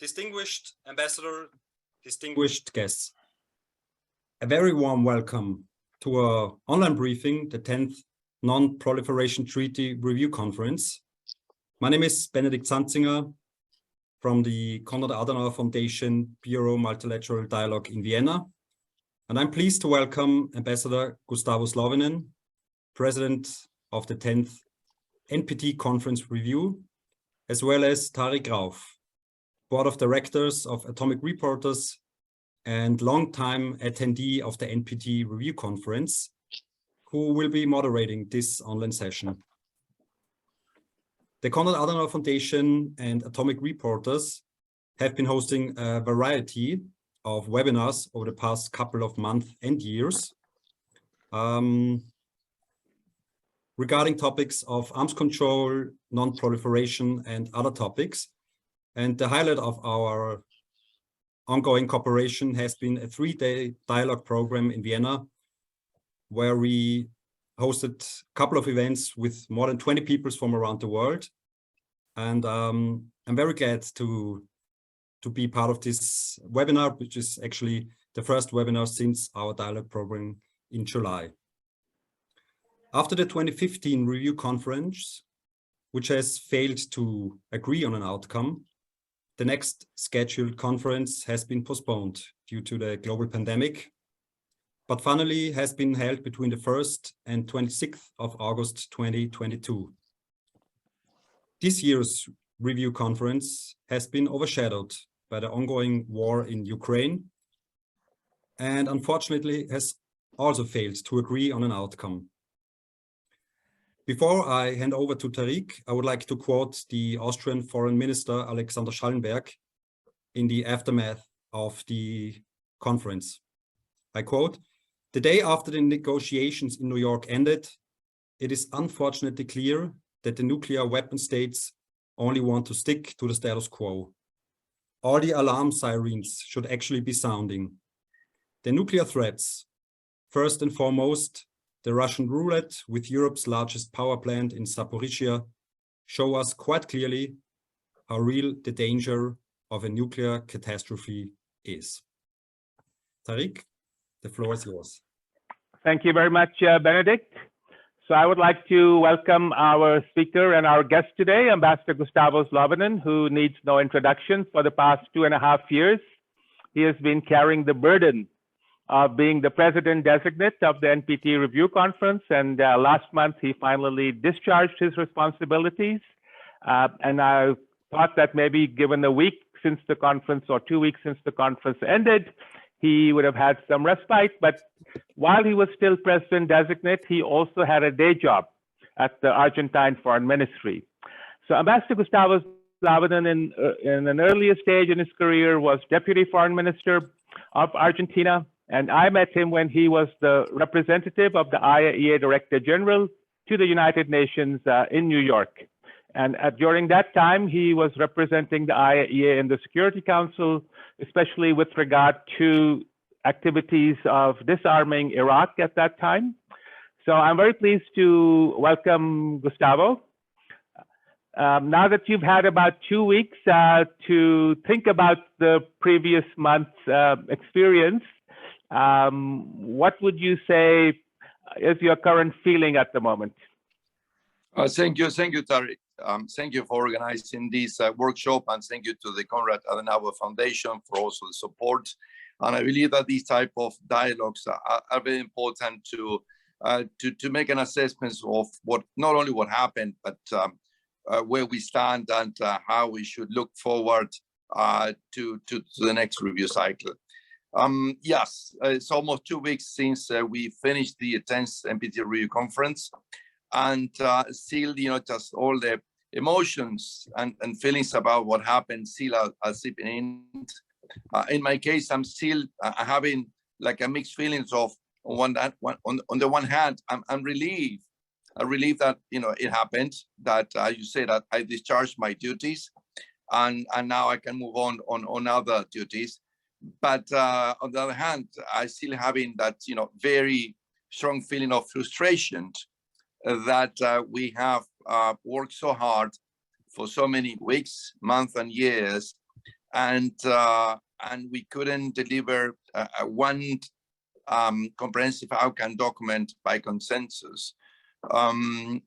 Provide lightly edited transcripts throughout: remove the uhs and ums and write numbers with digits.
Distinguished Ambassador, distinguished guests, a very warm welcome to our online briefing, the 10th Non-Proliferation Treaty Review Conference. My name is Benedikt Zanzinger from the Konrad-Adenauer-Foundation Bureau Multilateral Dialogue in Vienna. And I'm pleased to welcome Ambassador Gustavo Zlauvinen, President of the 10th NPT Conference Review, as well as Tariq Rauf, Board of Directors of Atomic Reporters and longtime attendee of the NPT Review Conference, who will be moderating this online session. The Konrad-Adenauer-Foundation and Atomic Reporters have been hosting a variety of webinars over the past couple of months and years regarding topics of arms control, non-proliferation, and other topics. And the highlight of our ongoing cooperation has been a 3-day dialogue program in Vienna, where we hosted a couple of events with more than 20 people from around the world. And I'm very glad to be part of this webinar, which is actually the first webinar since our dialogue program in July. After the 2015 review conference, which has failed to agree on an outcome, the next scheduled conference has been postponed due to the global pandemic, but finally has been held between the 1st and 26th of August 2022. This year's review conference has been overshadowed by the ongoing war in Ukraine and unfortunately has also failed to agree on an outcome. Before I hand over to Tariq, I would like to quote the Austrian Foreign Minister Alexander Schallenberg in the aftermath of the conference. I quote, "The day after the negotiations in New York ended, it is unfortunately clear that the nuclear weapon states only want to stick to the status quo. All the alarm sirens should actually be sounding. The nuclear threats, first and foremost, the Russian roulette with Europe's largest power plant in Zaporizhzhia, show us quite clearly how real the danger of a nuclear catastrophe is." Tariq, the floor is yours. Thank you very much, Benedikt. So I would like to welcome our speaker and our guest today, Ambassador Gustavo Zlauvinen, who needs no introduction. For the past 2.5 years, he has been carrying the burden of being the president-designate of the NPT Review Conference, and last month he finally discharged his responsibilities. And I thought that maybe given a week since the conference or 2 weeks since the conference ended, he would have had some respite. But while he was still president-designate, he also had a day job at the Argentine Foreign Ministry. So Ambassador Gustavo Zlauvinen in an earlier stage in his career was Deputy Foreign Minister of Argentina. And I met him when he was the representative of the IAEA Director General to the United Nations in New York. And during that time, he was representing the IAEA in the Security Council, especially with regard to activities of disarming Iraq at that time. So I'm very pleased to welcome Gustavo. Now that you've had about 2 weeks to think about the previous month's experience, what would you say is your current feeling at the moment? Thank you, Tariq. Thank you for organizing this workshop, and thank you to the Konrad-Adenauer-Foundation for also the support. And I believe that these type of dialogues are very important to make an assessment of what not only what happened, but where we stand and how we should look forward to the next review cycle. Yes, it's almost 2 weeks since we finished the 10th NPT Review Conference, and still, just all the emotions and feelings about what happened still are seeping in. In my case, I'm still having like a mixed feelings of on the one hand, I'm relieved. I relieved that it happened. That you say that I discharged my duties, and now I can move on other duties. But on the other hand, I still having that very strong feeling of frustration that we have worked so hard for so many weeks, months, and years and we couldn't deliver one comprehensive outcome document by consensus.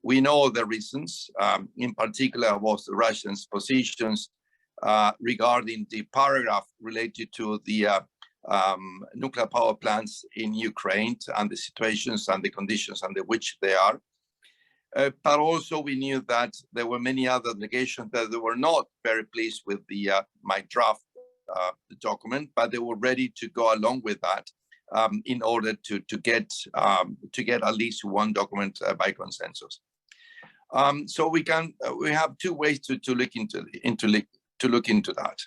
We know the reasons. In particular, was the Russians' positions regarding the paragraph related to the nuclear power plants in Ukraine and the situations and the conditions under which they are. But also we knew that there were many other delegations that they were not very pleased with the my draft document, but they were ready to go along with that in order to get at least one document by consensus. So we have two ways to look into that.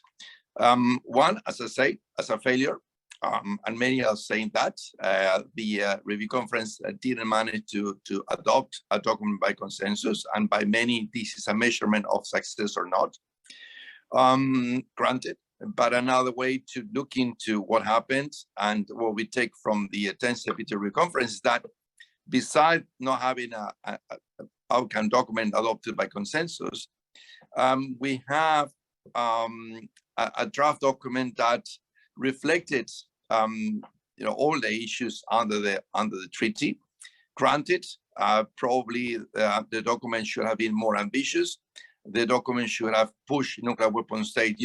One, as I say, as a failure. And many are saying that the review conference didn't manage to adopt a document by consensus, and by many this is a measurement of success or not. Granted, but another way to look into what happened and what we take from the 10th NPT Review Conference is that besides not having a outcome document adopted by consensus, we have a draft document that reflected all the issues under the treaty. Granted, probably the document should have been more ambitious. The document should have pushed nuclear weapon state,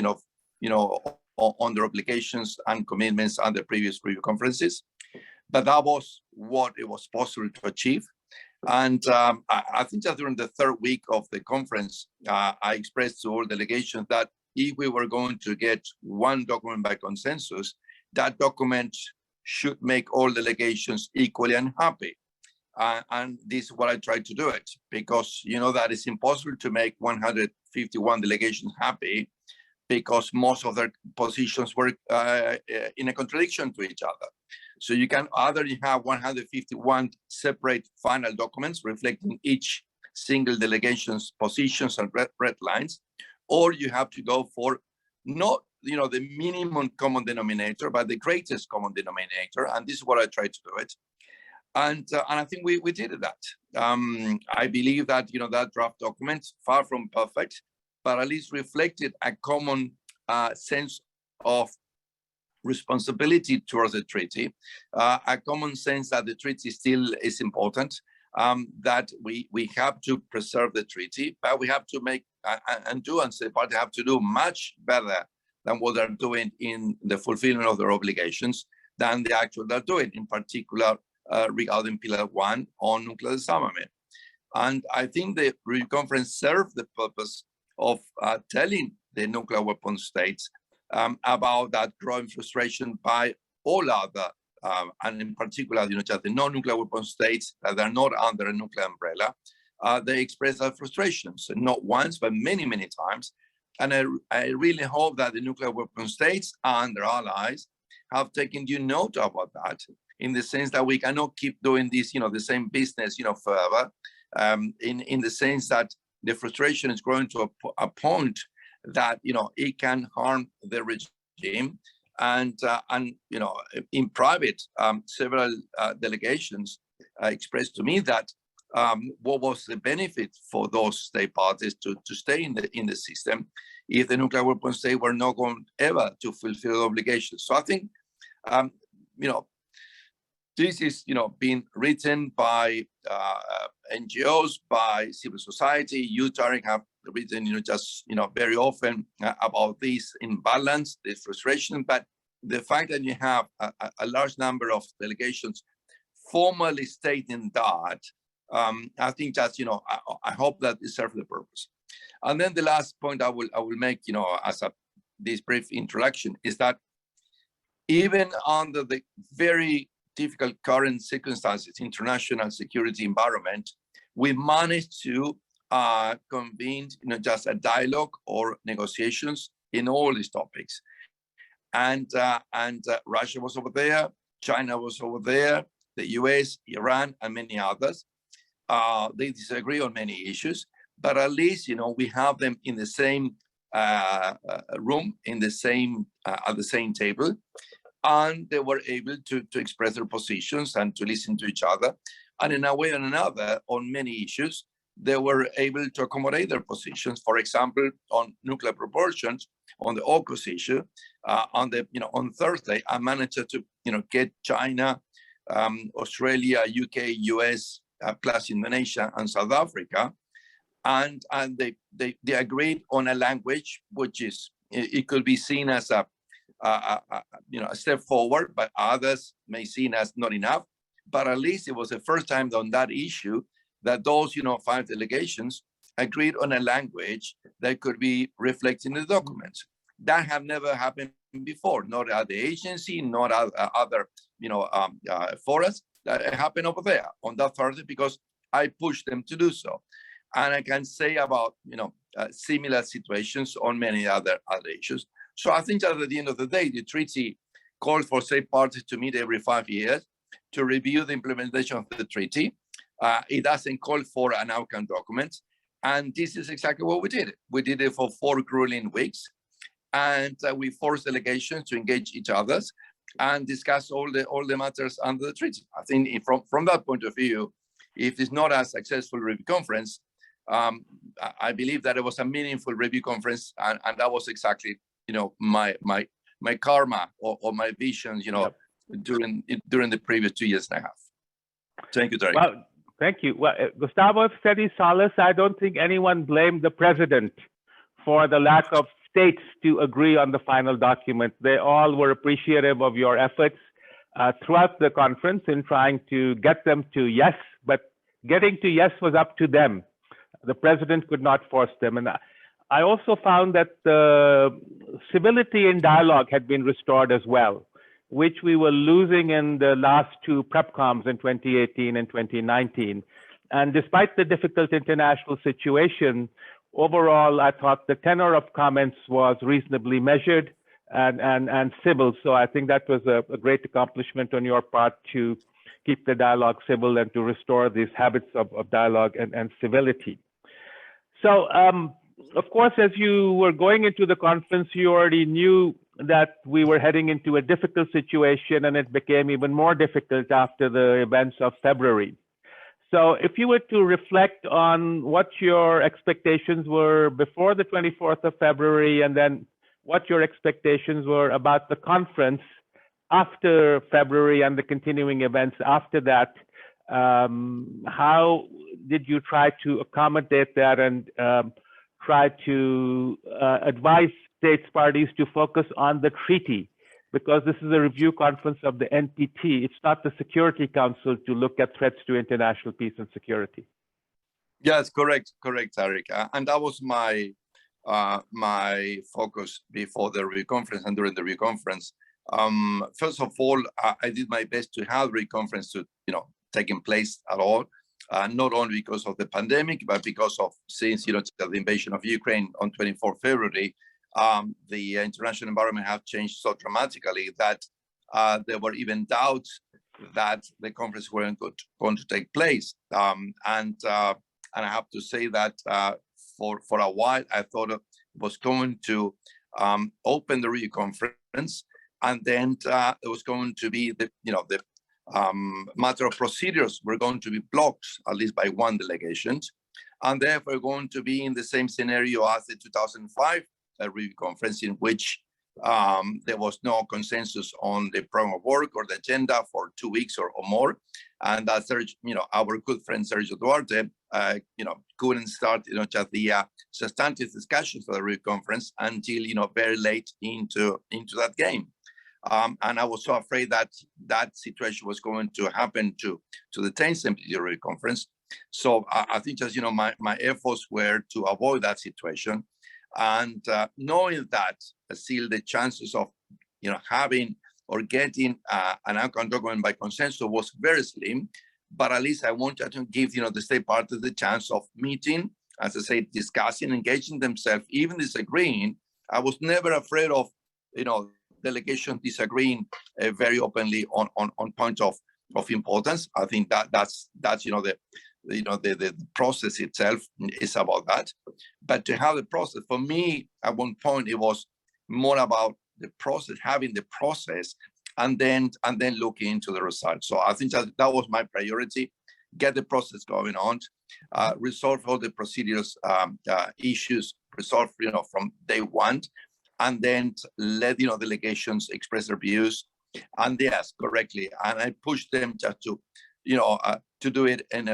on their obligations and commitments under previous review conferences. But that was what it was possible to achieve. And I think that during the third week of the conference, I expressed to all delegations that if we were going to get one document by consensus, that document should make all delegations equally unhappy. And this is what I tried to do it, because that it's impossible to make 151 delegations happy, because most of their positions were in a contradiction to each other. So you can either have 151 separate final documents reflecting each single delegation's positions and red lines, or you have to go for not the minimum common denominator, but the greatest common denominator. And this is what I tried to do it. And I think we did that. I believe that that draft document, far from perfect, but at least reflected a common sense of responsibility towards the treaty, a common sense that the treaty still is important, that we have to preserve the treaty, but we have to make and say party have to do much better than what they're doing in the fulfillment of their obligations than the actual they're doing, in particular regarding Pillar 1 on nuclear disarmament. And I think the review conference served the purpose of telling the nuclear weapon states about that growing frustration by all other, and in particular, just the non-nuclear weapon states that are not under a nuclear umbrella. They express their frustrations, not once, but many, many times. And I really hope that the nuclear weapon states and their allies have taken due note about that, in the sense that we cannot keep doing this, the same business, forever, in the sense that the frustration is growing to a point that, it can harm the regime. And in private, several delegations expressed to me that what was the benefit for those state parties to stay in the system if the nuclear weapon state were not going ever to fulfill obligations. So I think, this is, being written by NGOs, by civil society. You, Tariq, have written, very often about this imbalance, this frustration. But the fact that you have a large number of delegations formally stating that, I think that's, I hope that it serves the purpose. And then the last point I will make, as this brief introduction, is that even under the very difficult current circumstances, international security environment, we managed to convene, just a dialogue or negotiations in all these topics. And Russia was over there, China was over there, the US, Iran, and many others. They disagree on many issues, but at least, we have them in the same room, at the same table. And they were able to express their positions and to listen to each other. And in a way or another, on many issues, they were able to accommodate their positions. For example, on nuclear propulsion, on the AUKUS issue, on Thursday, I managed to get China, Australia, UK, US, plus Indonesia and South Africa, and they agreed on a language which is, it could be seen as a step forward, but others may see it as not enough. But at least it was the first time on that issue that those 5 delegations agreed on a language that could be reflected in the documents. That have never happened before, not at the agency, not at other forums. That happened over there on that Thursday because I pushed them to do so. And I can say about similar situations on many other issues. So I think that at the end of the day, the treaty called for state parties to meet every 5 years to review the implementation of the treaty. It doesn't call for an outcome document. And this is exactly what we did. We did it for 4 grueling weeks. And we forced delegations to engage each other and discuss all the matters under the treaty. I think from that point of view, if it's not a successful review conference, I believe that it was a meaningful review conference, and that was exactly my karma or my vision during the previous 2 years and a half. Thank you, Tarek. Well, thank you. Well, Gustavo said his solace. I don't think anyone blamed the president for the lack of states to agree on the final document. They all were appreciative of your efforts throughout the conference in trying to get them to yes, but getting to yes was up to them. The president could not force them. And I also found that the civility in dialogue had been restored as well, which we were losing in the last 2 PrepComs in 2018 and 2019. And despite the difficult international situation, overall, I thought the tenor of comments was reasonably measured and civil. So I think that was a great accomplishment on your part to keep the dialogue civil and to restore these habits of dialogue and civility. So, of course, as you were going into the conference, you already knew that we were heading into a difficult situation, and it became even more difficult after the events of February. So if you were to reflect on what your expectations were before the 24th of February, and then what your expectations were about the conference after February and the continuing events after that, how did you try to accommodate that and try to advise states parties to focus on the treaty? Because this is a review conference of the NPT. It's not the Security Council to look at threats to international peace and security. Yes, correct, Tarek. And that was my focus before the review conference and during the review conference. First of all, I did my best to have the review conference to taking place at all, not only because of the pandemic, but because of since the invasion of Ukraine on 24 February. The international environment have changed so dramatically that there were even doubts that the conference weren't going to take place. And I have to say that for a while, I thought it was going to open the review conference, and then it was going to be the matter of procedures were going to be blocked, at least by 1 delegation, and therefore going to be in the same scenario as the 2005 review conference, in which there was no consensus on the program of work or the agenda for 2 weeks or more, and that our good friend Sergio Duarte, couldn't start just the substantive discussions for the review conference until very late into that game. And I was so afraid that that situation was going to happen to the 10th NPT Review Conference. So I think just my efforts were to avoid that situation, and knowing that still the chances of having or getting an outcome document by consensus was very slim. But at least I wanted to give the state parties the chance of meeting, as I say, discussing, engaging themselves, even disagreeing. I was never afraid of delegation disagreeing very openly on points of importance. I think that's the process itself is about that. But to have the process, for me, at one point, it was more about the process, having the process, and then looking into the results. So I think that was my priority. get the process going on, resolve all the procedures issues, resolve from day one, and then let delegations express their views, and yes, correctly, and I push them just to to do it in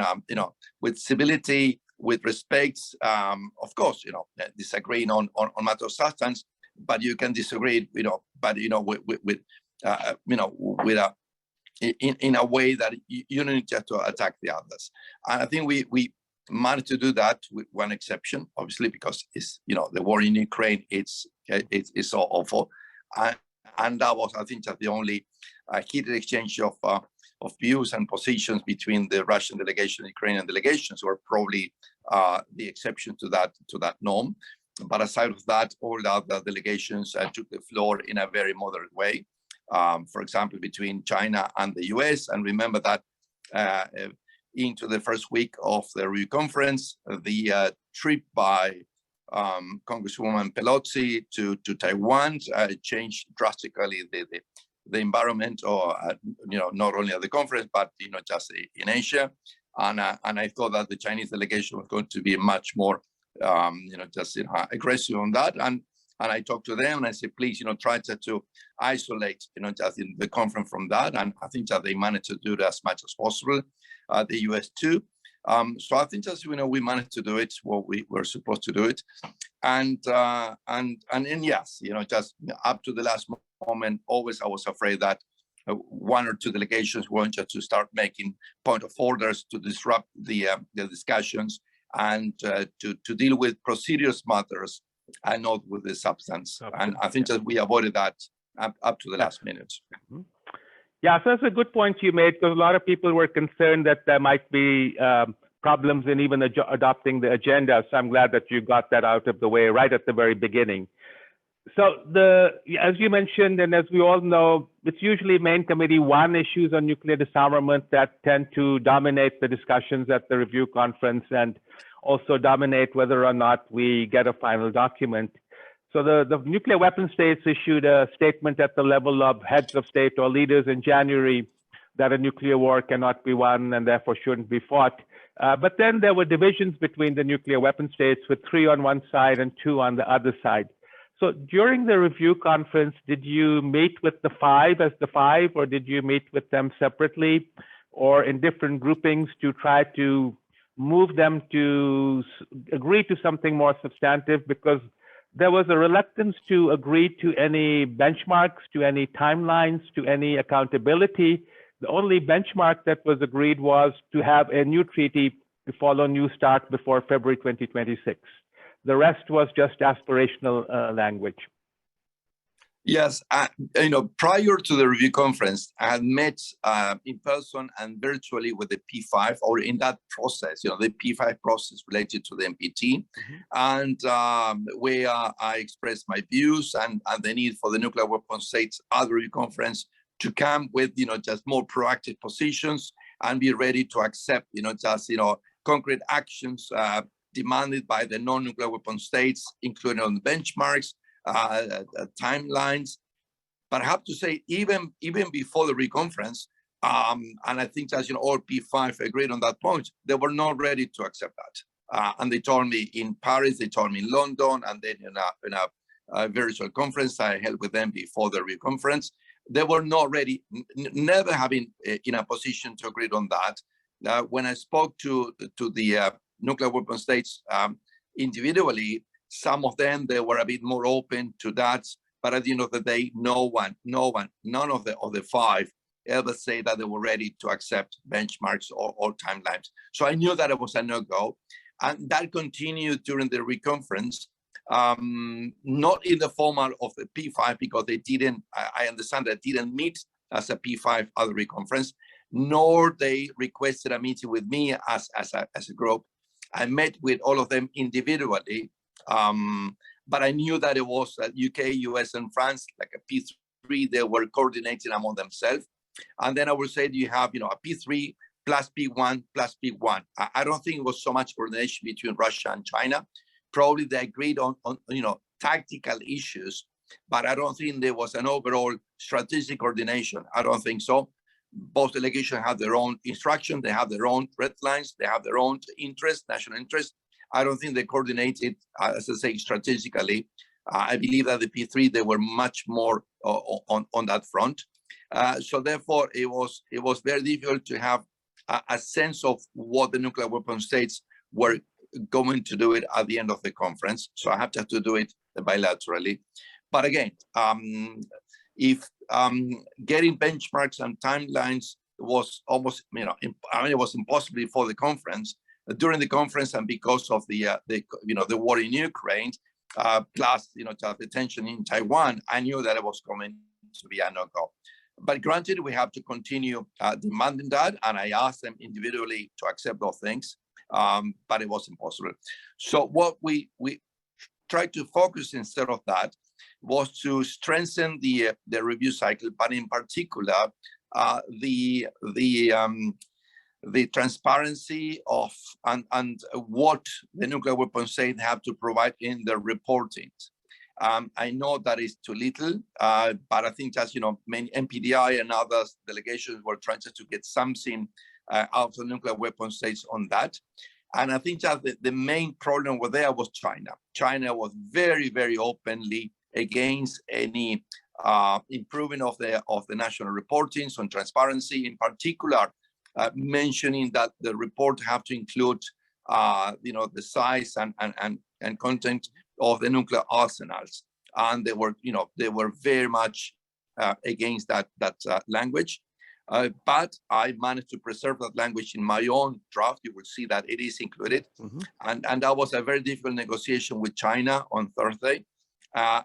with civility, with respect, of course, disagreeing on matter of substance, but you can disagree, but with in a way that you don't need to attack the others. And I think we managed to do that with one exception, obviously, because it's the war in Ukraine. It's so awful, and that was, I think, just the only heated exchange of views and positions between the Russian delegation and Ukrainian delegations, were probably the exception to that norm. But aside of that, all the other delegations took the floor in a very moderate way. For example, between China and the US. And remember that into the first week of the review conference, the trip by Congresswoman Pelosi to Taiwan changed drastically the environment, or not only at the conference, but just in Asia. And I thought that the Chinese delegation was going to be much more aggressive on that. And I talked to them and I said, please, try to isolate, just in the conference from that. And I think that they managed to do that as much as possible. The US too. So I think just, we managed to do it what we were supposed to do it. And yes, just up to the last moment, always I was afraid that one or two delegations wanted to start making point of orders to disrupt the discussions and to deal with procedures matters and not with the substance. And I think that we avoided that up to the last minute. Mm-hmm. Yeah, so that's a good point you made, because a lot of people were concerned that there might be problems in even adopting the agenda. So I'm glad that you got that out of the way right at the very beginning. So as you mentioned, and as we all know, it's usually main committee one issues on nuclear disarmament that tend to dominate the discussions at the review conference, and also dominate whether or not we get a final document. So the nuclear weapon states issued a statement at the level of heads of state or leaders in January that a nuclear war cannot be won and therefore shouldn't be fought. But then there were divisions between the nuclear weapon states, with 3 on one side and 2 on the other side. So during the review conference, did you meet with the 5 as the 5, or did you meet with them separately or in different groupings to try to move them to agree to something more substantive? Because there was a reluctance to agree to any benchmarks, to any timelines, to any accountability. The only benchmark that was agreed was to have a new treaty to follow New START before February 2026. The rest was just aspirational language. Yes, prior to the review conference, I had met in person and virtually with the P5, or in that process, the P5 process related to the NPT, and where I expressed my views and the need for the nuclear weapon states at the review conference to come with, just more proactive positions and be ready to accept, concrete actions demanded by the non-nuclear weapon states, including on the benchmarks, timelines. But I have to say, even before the reconference, and I think that all P5 agreed on that point, they were not ready to accept that. And they told me in Paris, they told me in London, and then in a virtual conference I held with them before the reconference, they were not ready, never having in a position to agree on that. When I spoke to the nuclear weapon states individually, some of them, they were a bit more open to that, but at the end of the day, none of the 5 ever say that they were ready to accept benchmarks or timelines. So I knew that it was a no-go, and that continued during the reconference, not in the format of the P5, because they didn't, I understand that didn't meet as a P5 at the reconference, nor they requested a meeting with me as a group. I met with all of them individually. But I knew that it was UK, US, and France, like a P3, they were coordinating among themselves. And then I would say you have, a P3 plus P1 plus P1. I don't think it was so much coordination between Russia and China. Probably they agreed on tactical issues, but I don't think there was an overall strategic coordination. I don't think so. both delegations have their own instruction, they have their own red lines, they have their own interest, national interest. I don't think they coordinated, as I say, strategically. I believe that the P3, they were much more on that front. So therefore, it was very difficult to have a sense of what the nuclear weapon states were going to do it at the end of the conference. So I have to do it bilaterally. But again, if getting benchmarks and timelines was almost, it was impossible before the conference. During the conference, and because of the war in Ukraine, plus the tension in Taiwan, I knew that it was going to be a no-go. But granted, we have to continue demanding that, and I asked them individually to accept those things, but it was impossible. So what we tried to focus instead of that was to strengthen the review cycle, but in particular the transparency of and what the nuclear weapons say they have to provide in their reporting. I know that is too little, but I think as many NPDI and other delegations were trying to get something out of the nuclear weapons states on that. And I think that the main problem over there was China. China was very, very openly against any improvement of the national reporting on transparency, in particular, mentioning that the report have to include, the size and content of the nuclear arsenals, and they were very much against that language. But I managed to preserve that language in my own draft. You will see that it is included, and that was a very difficult negotiation with China on Thursday,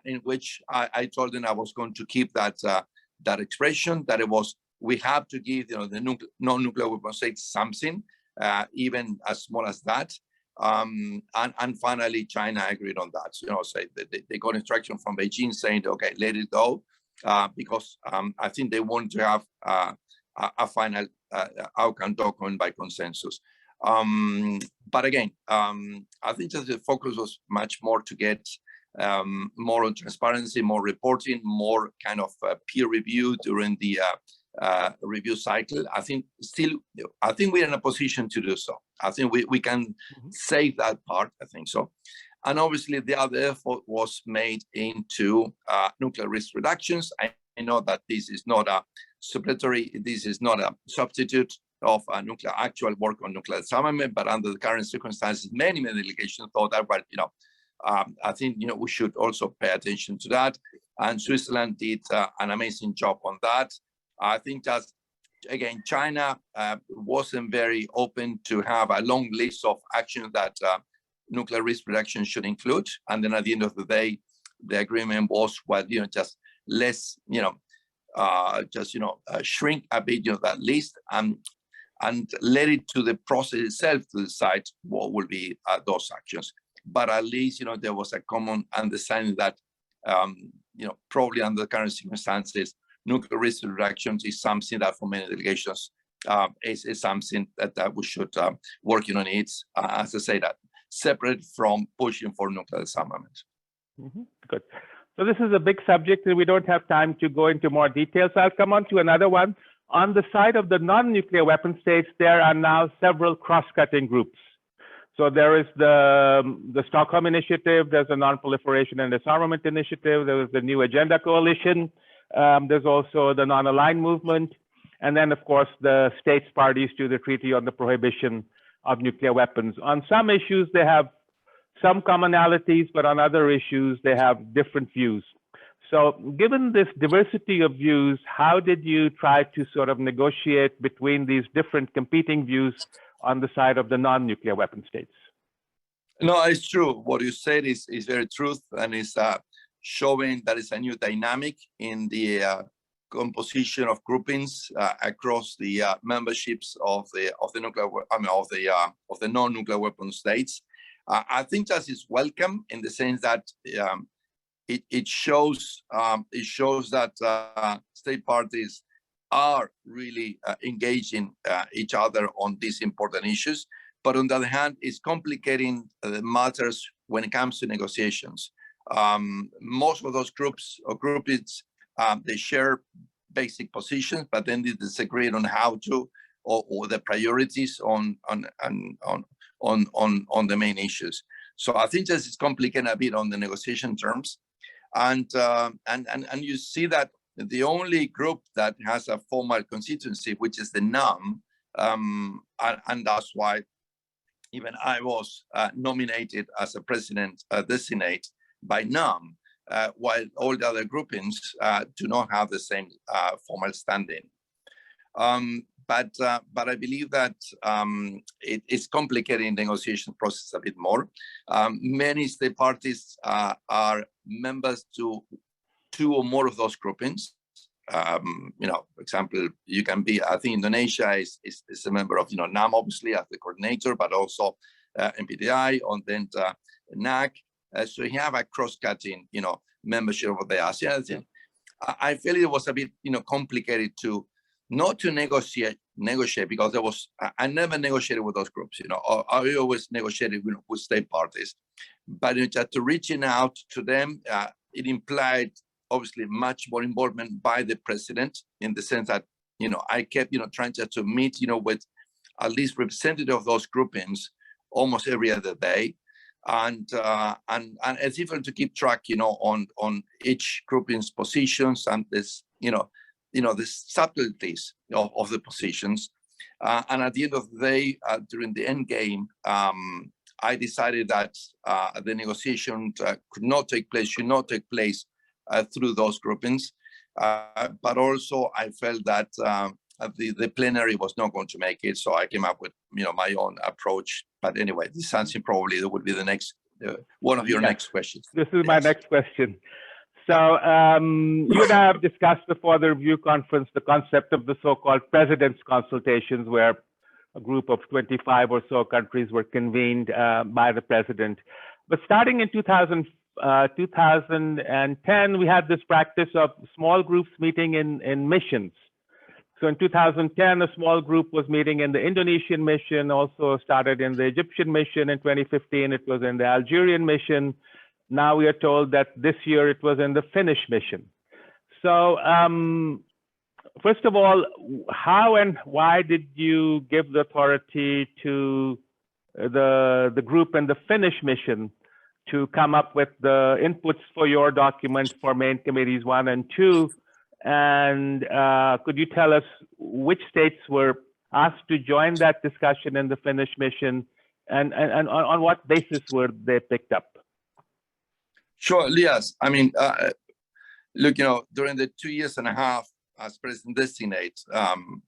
in which I told them I was going to keep that expression, that it was. We have to give the non-nuclear weapon states something, even as small as that. And finally, China agreed on that. So they got instruction from Beijing saying, okay, let it go, because I think they want to have a final outcome document by consensus. But again, I think that the focus was much more to get more on transparency, more reporting, more kind of peer review during the review cycle. I think we're in a position to do so. I think we can save that part. I think so. And obviously the other effort was made into nuclear risk reductions. I know that this is not a supplementary, this is not a substitute of nuclear actual work on nuclear disarmament, but under the current circumstances, many delegations thought that, but I think we should also pay attention to that. And Switzerland did an amazing job on that. I think that, again, China wasn't very open to have a long list of actions that nuclear risk reduction should include. And then at the end of the day, the agreement was, well, just less, shrink a bit that list and let it to the process itself to decide what will be those actions. But at least, there was a common understanding that, probably under the current circumstances, nuclear risk reductions is something that for many delegations is something that we should working on it, as I say, that separate from pushing for nuclear disarmament. Good. So this is a big subject and we don't have time to go into more details. I'll come on to another one. On the side of the non-nuclear weapon states, there are now several cross-cutting groups. So there is the Stockholm Initiative, there's the Non-Proliferation and Disarmament Initiative, there is the New Agenda Coalition, there's also the Non-Aligned Movement, and then, of course, the states parties to the Treaty on the Prohibition of Nuclear Weapons. On some issues, they have some commonalities, but on other issues, they have different views. So given this diversity of views, how did you try to sort of negotiate between these different competing views on the side of the non-nuclear weapon states? No, it's true. What you said is very true, and is showing that it's a new dynamic in the composition of groupings across the memberships of the nuclear, of the non-nuclear weapon states. I think that is welcome in the sense that it shows that state parties are really engaging each other on these important issues. But on the other hand, it's complicating the matters when it comes to negotiations. Most of those groups or groupings, they share basic positions, but then they disagreed on how to or the priorities on the main issues. So I think this is complicated a bit on the negotiation terms, and you see that the only group that has a formal constituency, which is the NAM, and that's why even I was nominated as a president designate by NAM, while all the other groupings do not have the same formal standing. But I believe that it's complicating the negotiation process a bit more. Many state parties are members to two or more of those groupings. You know, for example, you can be, I think Indonesia is a member of, you know, NAM, obviously, as the coordinator, but also NPTI, and then NAC. So you have a cross-cutting, you know, membership of the ASEAN. I feel it was a bit, you know, complicated to not to negotiate because there was, I never negotiated with those groups, you know, I always negotiated with state parties, but just to reaching out to them, it implied obviously much more involvement by the president, in the sense that, you know, I kept, you know, trying to meet, you know, with at least representative of those groupings almost every other day. And it's difficult to keep track, you know, on each grouping's positions and this, you know, the subtleties of the positions. And at the end of the day, during the end game, I decided that the negotiation should not take place through those groupings. But also I felt that the plenary was not going to make it, so I came up with, you know, my own approach. But anyway, this is something probably that would be the next one of your next questions. This is my next question. So you and I have discussed before the review conference the concept of the so-called president's consultations, where a group of 25 or so countries were convened by the president. But starting in 2010, we had this practice of small groups meeting in missions. So in 2010, a small group was meeting in the Indonesian mission, also started in the Egyptian mission. In 2015, it was in the Algerian mission. Now we are told that this year it was in the Finnish mission. So first of all, how and why did you give the authority to the group in the Finnish mission to come up with the inputs for your document for main committees 1 and 2? And could you tell us which states were asked to join that discussion in the Finnish mission, and on what basis were they picked up? Sure, Elias. I mean, look, you know, during the 2.5 years as president designate,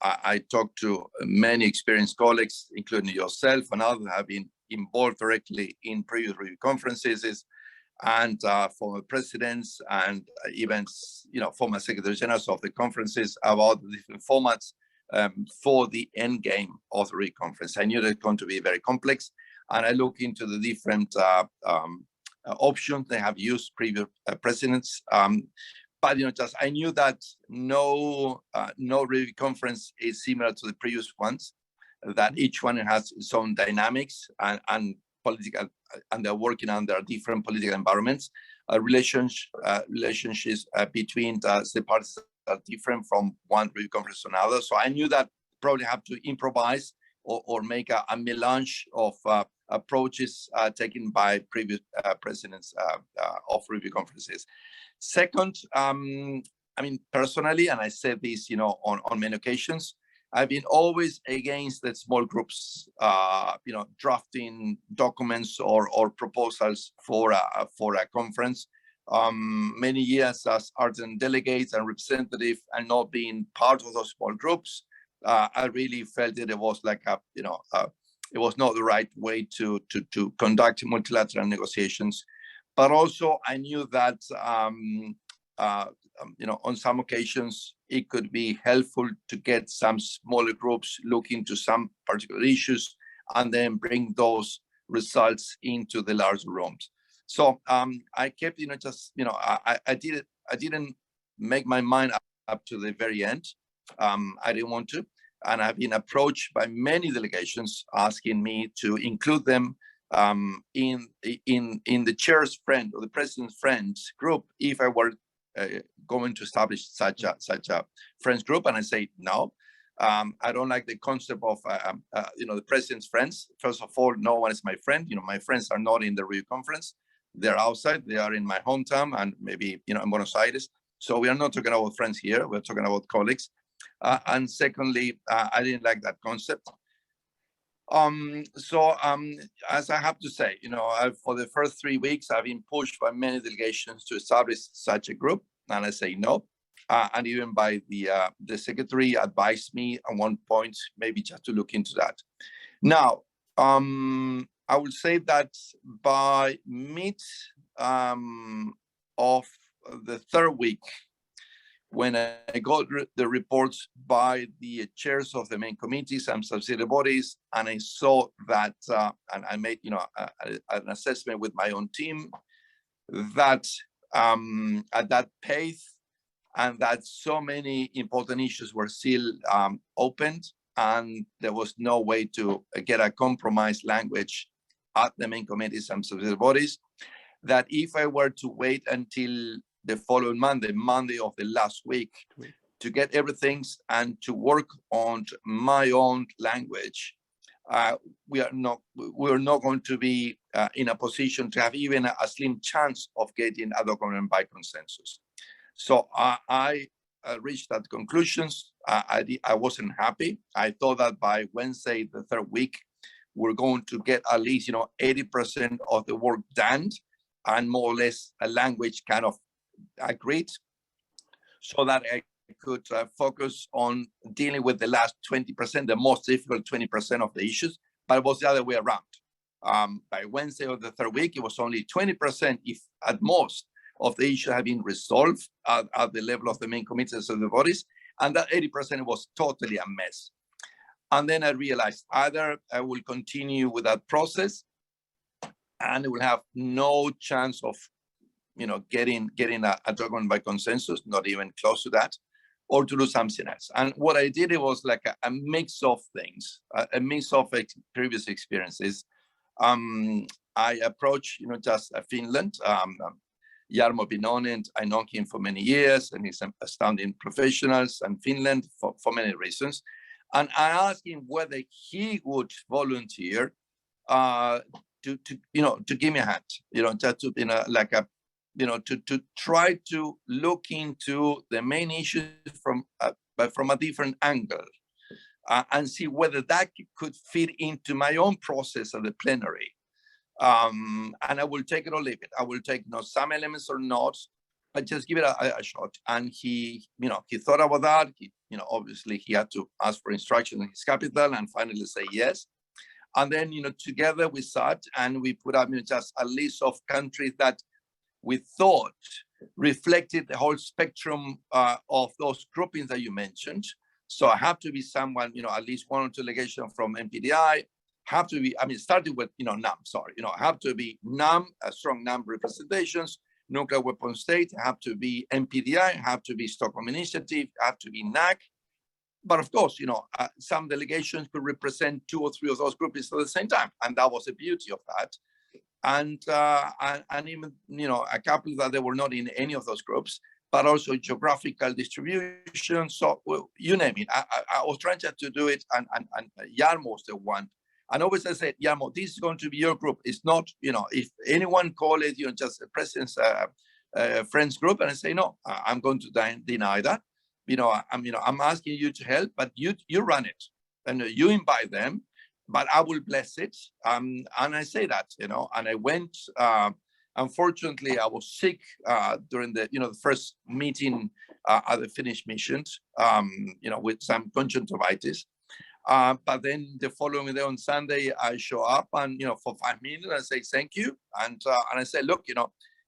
I talked to many experienced colleagues, including yourself and others who have been involved directly in previous review conferences, and former presidents, and even, you know, former secretary generals of the conferences about the different formats for the end game of the review conference. I knew that it's going to be very complex, and I looked into the different options they have used previous presidents. But, you know, just I knew that no review conference is similar to the previous ones, that each one has its own dynamics and political, and they're working under different political environments. Relationships between the parties are different from one review conference to another. So I knew that probably have to improvise or make a melange of approaches taken by previous presidents of review conferences. Second, I mean, personally, and I said this, you know, on many occasions, I've been always against the small groups, you know, drafting documents or proposals for a conference. Many years as ardent delegates and representatives, and not being part of those small groups, I really felt that it was like it was not the right way to conduct multilateral negotiations. But also, I knew that you know, on some occasions it could be helpful to get some smaller groups look into some particular issues and then bring those results into the larger rooms. So I kept, you know, just, you know, I didn't make my mind up to the very end. I didn't want to, and I've been approached by many delegations asking me to include them in the chair's friend or the president's friends group if I were going to establish such a friends group? And I say no. I don't like the concept of the president's friends. First of all, no one is my friend. My friends are not in the review conference. They're outside. They are in my hometown and maybe in Buenos Aires. So we are not talking about friends here. We're talking about colleagues. And secondly, I didn't like that concept. As I have to say, for the first 3 weeks, I've been pushed by many delegations to establish such a group, and I say no. And even by the secretary advised me at one point, maybe just to look into that. Now, I will say that by mid of the third week, when I got the reports by the chairs of the main committees and subsidiary bodies, and I saw that, and I made an assessment with my own team, that at that pace, and that so many important issues were still opened, and there was no way to get a compromise language at the main committees and subsidiary bodies, that if I were to wait until the following Monday of the last week, to get everything and to work on my own language, we're not going to be in a position to have even a slim chance of getting a document by consensus. So I reached that conclusions. I wasn't happy. I thought that by Wednesday, the third week, we're going to get at least 80% of the work done, and more or less a language kind of agreed, so that I could focus on dealing with the last 20%, the most difficult 20% of the issues. But it was the other way around. By Wednesday of the third week, it was only 20%, if at most, of the issue have been resolved at the level of the main committees of the bodies, and that 80% was totally a mess. And then I realized either I will continue with that process, and it will have no chance of getting a document by consensus, not even close to that, or to do something else. And what I did, it was like a mix of things, a mix of previous experiences. I approached, just Finland. Jarmo Pinonen, I know him for many years, and he's an astounding professional in Finland for many reasons. And I asked him whether he would volunteer to give me a hand, just to, to try to look into the main issues from a different angle, and see whether that could fit into my own process of the plenary. And I will take it or leave it. I will take some elements or not, but just give it a shot. And he thought about that. He, obviously he had to ask for instruction in his capital and finally say yes. And then, together we sat and we put up just a list of countries that we thought reflected the whole spectrum of those groupings that you mentioned. So I have to be someone, at least one or two delegations from MPDI, have to be, starting with, NAM, have to be NAM, a strong NAM representations, nuclear weapon state, have to be MPDI, have to be Stockholm Initiative, have to be NAC. But of course, some delegations could represent 2 or 3 of those groupings at the same time. And that was the beauty of that. And even, a couple that they were not in any of those groups, but also geographical distribution. So you name it. I was trying to do it, and Jarmo was the one. And always I said, Jarmo, this is going to be your group. It's not, if anyone call it, just a president's friends group, and I say, no, I'm going to deny that. I'm asking you to help, but you run it, and you invite them, but I will bless it. And I say that, and I went. Unfortunately, I was sick during the the first meeting at the Finnish missions, with some conjunctivitis. But then the following day on Sunday, I show up and, for 5 minutes, I say, thank you. And I say, look,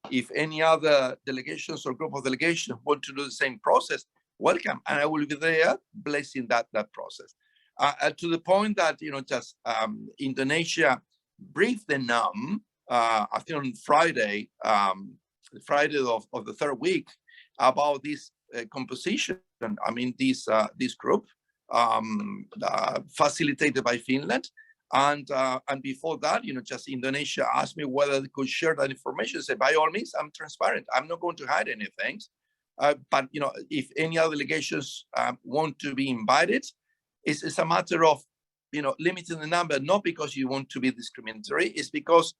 if any other delegations or group of delegations want to do the same process, welcome. And I will be there blessing that process. To the point that, Indonesia briefed the NAM, I think on Friday, Friday of the third week, about this composition. This group, facilitated by Finland, and before that, Indonesia asked me whether they could share that information. I said, by all means, I'm transparent. I'm not going to hide anything. But if any other delegations want to be invited, it's a matter of limiting the number, not because you want to be discriminatory. It's because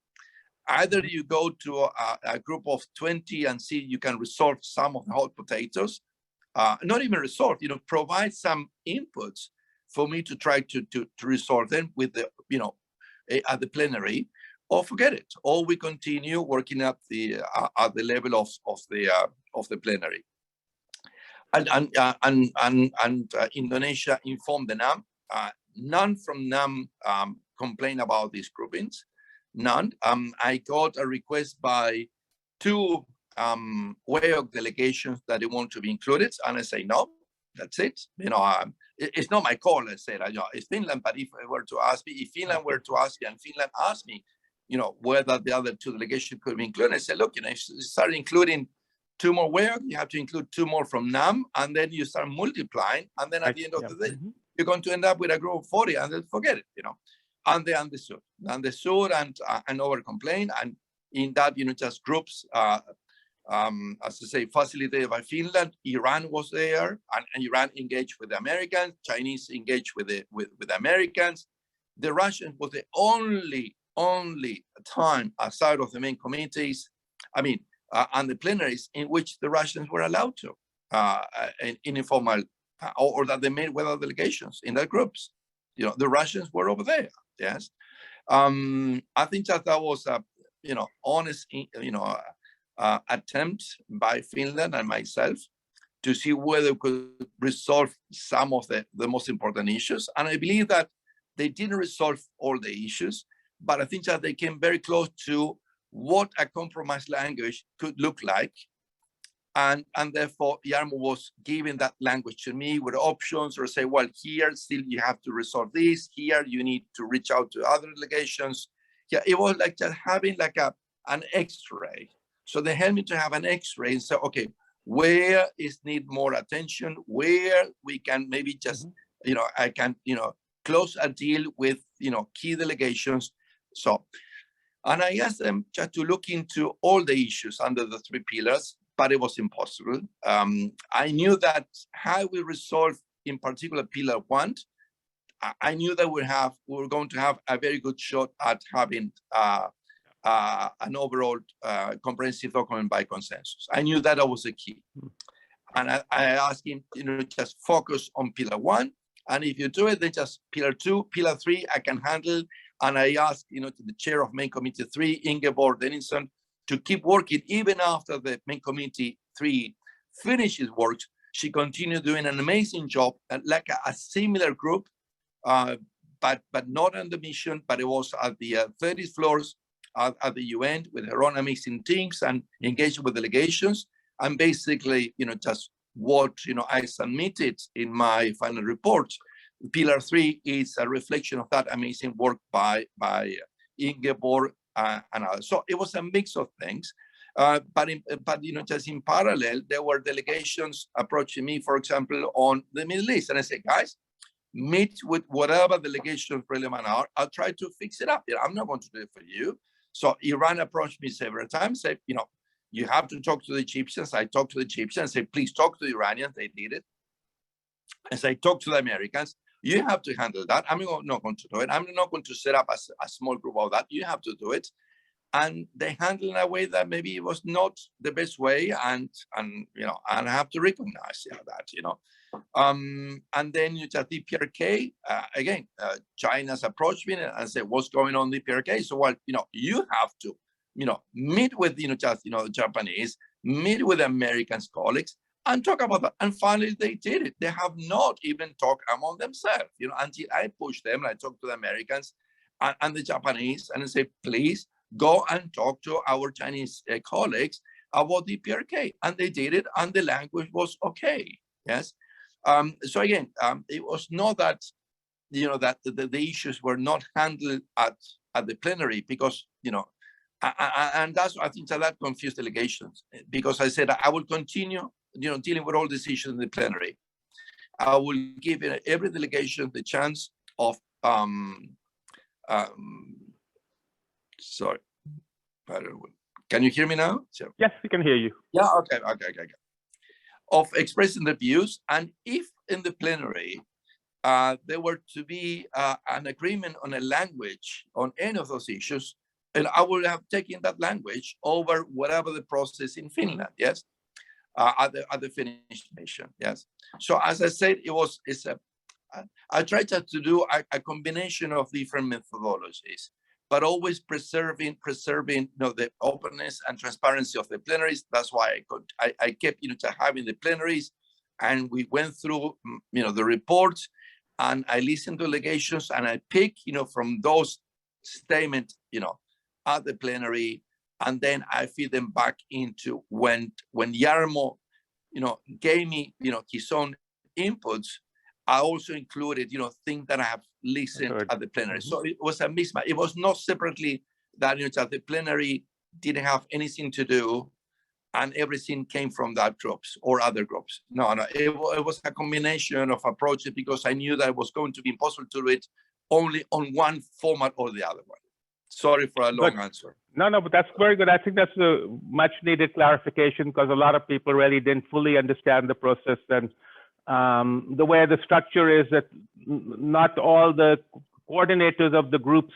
either you go to a group of 20 and see you can resolve some of the hot potatoes, not even resolve, provide some inputs for me to try to resolve them with the at the plenary, or forget it, or we continue working at the level of the plenary. And Indonesia informed the NAM. None from NAM complained about these groupings. None. I got a request by 2 WEOC delegations that they want to be included, and I say no. That's it. It's not my call. I said, it's Finland. But if I were to ask me, if Finland were to ask me, and Finland asked me, whether the other 2 delegations could be included, I said, look, if you start including 2 more WEOC, you have to include 2 more from NAM, and then you start multiplying, and then at the end of the day, you're going to end up with a group of 40, and then forget it, And they understood and over complained, and in that, just groups, as I say, facilitated by Finland. Iran was there, and Iran engaged with the Americans. Chinese engaged with the Americans. The Russians was the only time outside of the main committees, and the plenaries, in which the Russians were allowed to, in informal, or that they made with other delegations in their groups. The Russians were over there. Yes, I think that was a honest attempt by Finland and myself to see whether we could resolve some of the most important issues. And I believe that they didn't resolve all the issues, but I think that they came very close to what a compromise language could look like. And therefore, Jarmo was giving that language to me with options, or say, well, here still you have to resolve this. Here you need to reach out to other delegations. Yeah, it was like just having like an X-ray. So they helped me to have an X-ray and say, okay, where is need more attention? Where we can maybe just, I can, close a deal with, key delegations. So, and I asked them just to look into all the issues under the 3 pillars, but it was impossible. I knew that how we resolve, in particular, pillar 1, I knew that we were going to have a very good shot at having an overall comprehensive document by consensus. I knew that was the key. And I asked him, just focus on pillar 1. And if you do it, then just pillar 2, pillar 3, I can handle. And I asked, to the chair of main committee 3, Ingeborg Dennisson, to keep working even after the main committee 3 finishes work. She continued doing an amazing job, like a similar group, but not on the mission, but it was at the 30th floors at the UN with her own amazing teams and engaged with delegations. And basically, just what, I submitted in my final report. Pillar 3 is a reflection of that amazing work by Ingeborg and others. So it was a mix of things. But just in parallel, there were delegations approaching me, for example, on the Middle East. And I said, guys, meet with whatever delegations relevant are. I'll try to fix it up. I'm not going to do it for you. So Iran approached me several times, said, you have to talk to the Egyptians. I talked to the Egyptians, said, please talk to the Iranians. They did it. As I talked to the Americans, you have to handle that. I'm not going to do it. I'm not going to set up a small group of that. You have to do it. And they handled in a way that maybe it was not the best way. And I have to recognize that, And then you just DPRK, again, China's approached me and said, what's going on DPRK? So, well, you have to, meet with, the Japanese, meet with Americans colleagues and talk about that. And finally, they did it. They have not even talked among themselves, until I pushed them and I talked to the Americans and the Japanese and I say, please go and talk to our Chinese colleagues about DPRK. And they did it and the language was okay. Yes. So again, it was not that, that the issues were not handled at the plenary because, and that's, I think that confused delegations because I said, I will continue, dealing with all these issues in the plenary. I will give every delegation the chance of, sorry, can you hear me now? Yes, we can hear you. Yeah, okay. of expressing the views. And if in the plenary there were to be an agreement on a language on any of those issues, and I would have taken that language over whatever the process in Finland, yes, at the Finnish nation, yes. So as I said, I tried to do a combination of different methodologies, but always preserving the openness and transparency of the plenaries. That's why I kept having the plenaries, and we went through the reports, and I listened to delegations, and I pick from those statements at the plenary, and then I feed them back into when Jarmo gave me his own inputs. I also included, things that I have listened at the plenary. So it was a mismatch. It was not separately that, that the plenary didn't have anything to do and everything came from that groups or other groups. No, it was a combination of approaches because I knew that it was going to be impossible to do it only on one format or the other one. Sorry for a long answer. No, but that's very good. I think that's a much needed clarification because a lot of people really didn't fully understand the process, and the way the structure is that not all the coordinators of the groups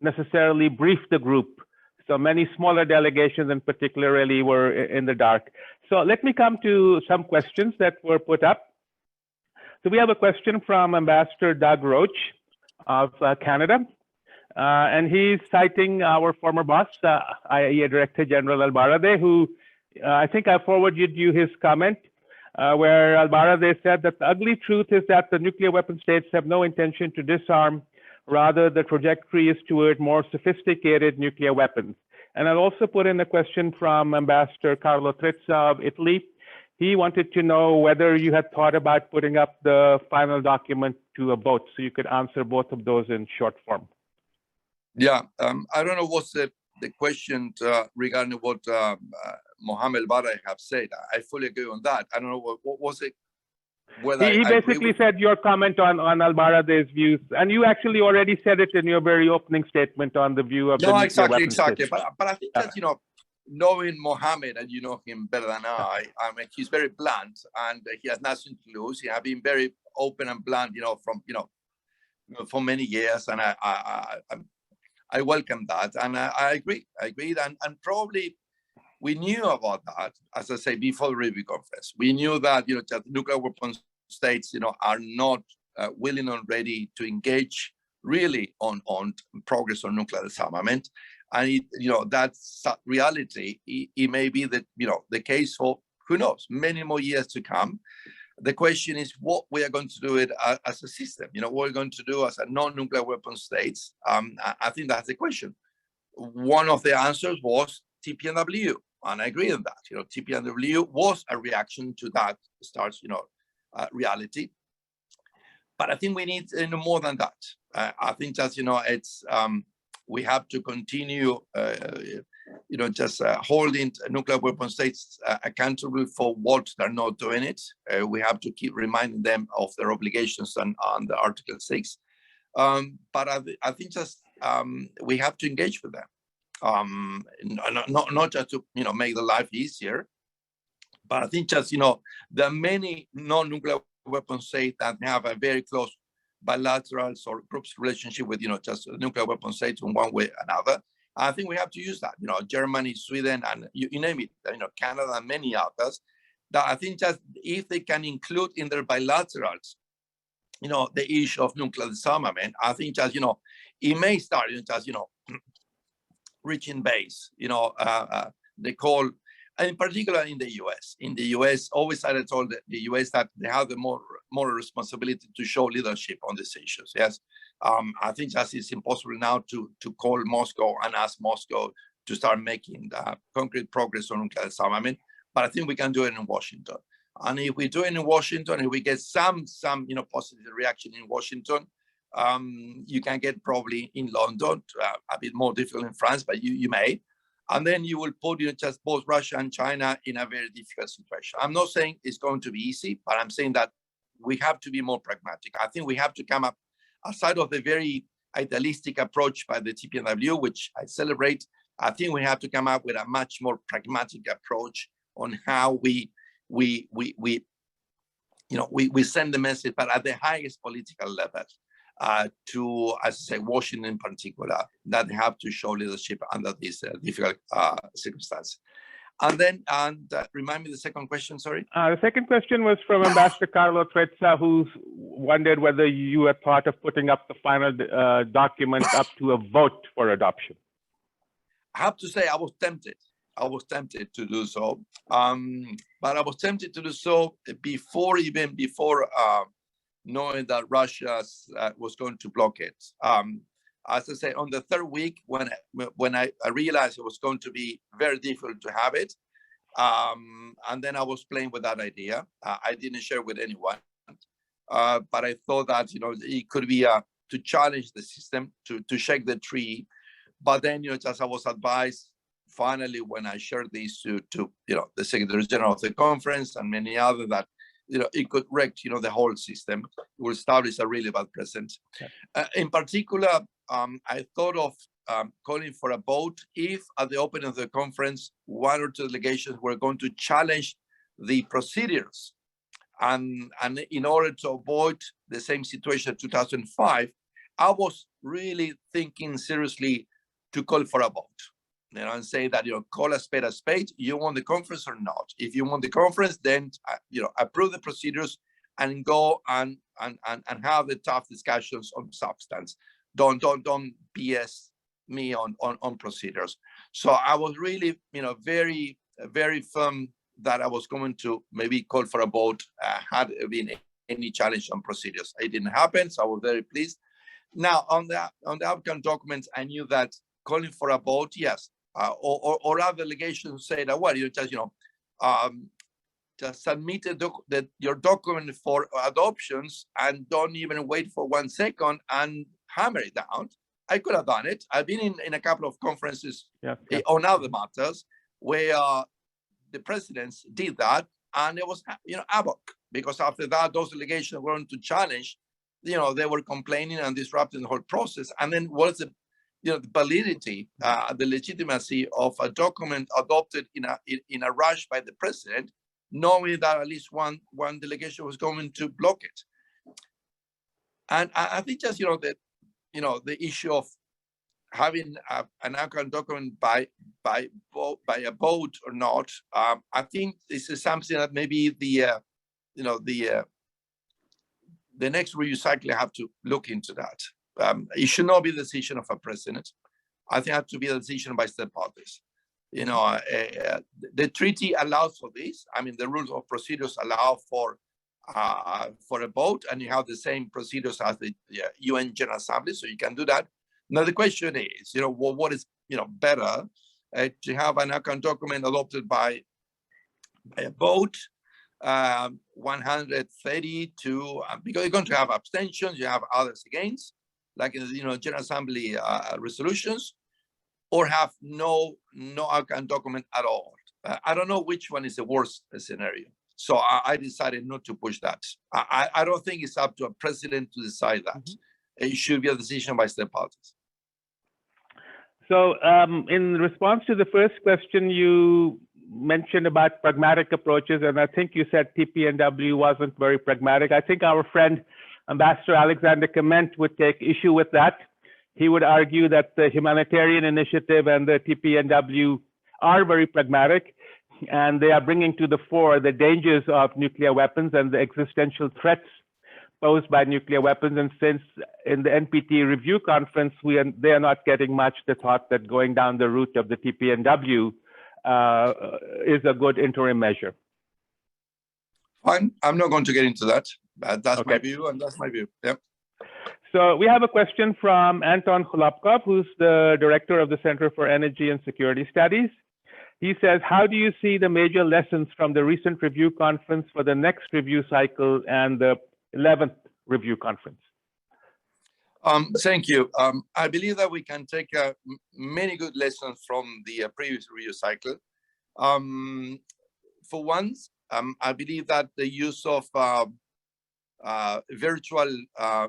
necessarily brief the group. So many smaller delegations in particular really were in the dark. So let me come to some questions that were put up. So we have a question from Ambassador Doug Roach of Canada. And he's citing our former boss, IAEA Director General Albarrade, who I think I forwarded you his comment, where Albarrade said that the ugly truth is that the nuclear weapon states have no intention to disarm. Rather, the trajectory is toward more sophisticated nuclear weapons. And I'll also put in a question from Ambassador Carlo Trezza of Italy. He wanted to know whether you had thought about putting up the final document to a vote, so you could answer both of those in short form. Yeah, I don't know what's the question regarding what Mohammed Albarrade have said. I fully agree on that. I don't know what was it. He basically said your comment on Albarrade's views, and you actually already said it in your very opening statement on the view of the nuclear weapons exactly. But I think that knowing Mohammed, and you know him better than I mean, he's very blunt, and he has nothing to lose. He has been very open and blunt, from for many years, and I welcome that, and I agree. And probably we knew about that, as I say, before the review conference. We knew that that nuclear weapon states are not willing and ready to engage really on progress on nuclear disarmament, and that's reality. It may be that the case for who knows many more years to come. The question is what we are going to do it as a system. What we're going to do as a non-nuclear weapon states. I think that's the question. One of the answers was TPNW, and I agree on that. TPNW was a reaction to that reality. But I think we need more than that. I think that it's we have to continue holding nuclear weapon states accountable for what they're not doing it. We have to keep reminding them of their obligations on the Article 6. But I think we have to engage with them, not just to make the life easier, but I think there are many non-nuclear weapon states that have a very close bilateral or groups relationship with just nuclear weapon states in one way or another. I think we have to use that. Germany, Sweden, and you name it. Canada and many others. That I think just if they can include in their bilaterals, the issue of nuclear disarmament, I think just it may start just reaching base. They call, and in particular in the US. In the US, always I told the US that they have the moral responsibility to show leadership on these issues. Yes, I think that it's impossible now to call Moscow and ask Moscow to start making concrete progress on nuclear disarmament. But I think we can do it in Washington. And if we do it in Washington, if we get some positive reaction in Washington, you can get probably in London, a bit more difficult in France, but you may. And then you will put just both Russia and China in a very difficult situation. I'm not saying it's going to be easy, but I'm saying that we have to be more pragmatic. I think we have to come up, aside of the very idealistic approach by the TPNW, which I celebrate, I think we have to come up with a much more pragmatic approach on how we we send the message, but at the highest political level, to, as I say, Washington in particular, that they have to show leadership under these difficult circumstances. And then, remind me the second question, sorry. The second question was from Ambassador Carlo Trezza, who wondered whether you had thought of putting up the final document up to a vote for adoption. I have to say, I was tempted. I was tempted to do so, but I was tempted to do so before knowing that Russia was going to block it. As I say, on the third week, when I realized it was going to be very difficult to have it, and then I was playing with that idea. I didn't share with anyone, but I thought that it could be to challenge the system, to shake the tree. But then, just I was advised, finally, when I shared this to the Secretary General of the conference and many others, that it could wreck the whole system. It will establish a really bad precedent. Okay. In particular, I thought of calling for a vote if at the opening of the conference, one or two delegations were going to challenge the procedures. And in order to avoid the same situation in 2005, I was really thinking seriously to call for a vote. And say that, call a spade, you want the conference or not? If you want the conference, then, approve the procedures and go and have the tough discussions on substance. Don't BS me on procedures. So I was really, very, very firm that I was going to maybe call for a vote had there been any challenge on procedures. It didn't happen, so I was very pleased. Now, on the outcome documents, I knew that calling for a vote, yes, or other delegations say that, well, just submit your document for adoptions and don't even wait for 1 second and hammer it down. I could have done it. I've been in a couple of conferences on other matters where the presidents did that, and it was havoc, because after that, those delegations were going to challenge. They were complaining and disrupting the whole process. And then what's the validity, the legitimacy of a document adopted in a rush by the president, knowing that at least one delegation was going to block it. And I think just the issue of having an outcome document by a vote or not, I think this is something that maybe the next review cycle have to look into that. It should not be the decision of a president. I think it has to be a decision by state parties. The treaty allows for this. I mean, the rules of procedures allow for a vote, and you have the same procedures as the UN General Assembly, so you can do that. Now the question is, what is better to have an outcome document adopted by a vote, 130 to because you're going to have abstentions, you have others against, like General Assembly resolutions, or have no outcome document at all. I don't know which one is the worst scenario. So I decided not to push that. I don't think it's up to a president to decide that. Mm-hmm. It should be a decision by state parties. So in response to the first question, you mentioned about pragmatic approaches, and I think you said TPNW wasn't very pragmatic. I think our friend Ambassador Alexander Clement would take issue with that. He would argue that the humanitarian initiative and the TPNW are very pragmatic, and they are bringing to the fore the dangers of nuclear weapons and the existential threats posed by nuclear weapons. And since in the NPT Review Conference, they are not getting much, the thought that going down the route of the TPNW is a good interim measure. Fine, I'm not going to get into that. That's okay. My view, and that's my view. Yep. So we have a question from Anton Kholopkov, who's the director of the Center for Energy and Security Studies. He says, how do you see the major lessons from the recent review conference for the next review cycle and the 11th review conference? Thank you. I believe that we can take many good lessons from the previous review cycle. For once, I believe that the use of virtual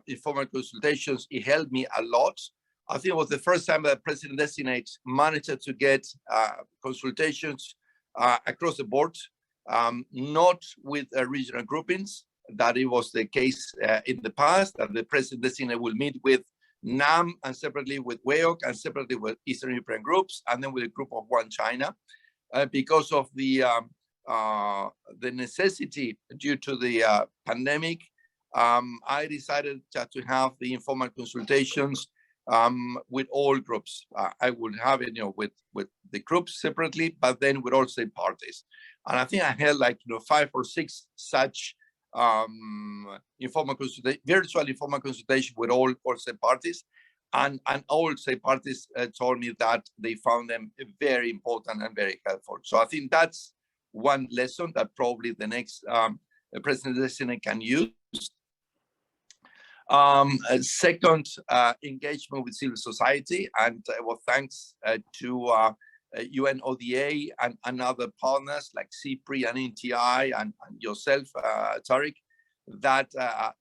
informal consultations, it helped me a lot. I think it was the first time that President-designate managed to get consultations across the board not with regional groupings, that it was the case in the past, that the president designate will meet with NAM and separately with WEOC and separately with Eastern European groups, and then with a group of one China, because of the necessity due to the pandemic. I decided just to have the informal consultations with all groups. I would have it, with the groups separately, but then with all state parties. And I think I held 5 or 6 such virtual informal consultation with all state parties, and all state parties told me that they found them very important and very helpful. So I think that's one lesson that probably the next president can use. Second, engagement with civil society, and thanks to UNODA and other partners like CIPRI and NTI and yourself, Tariq, that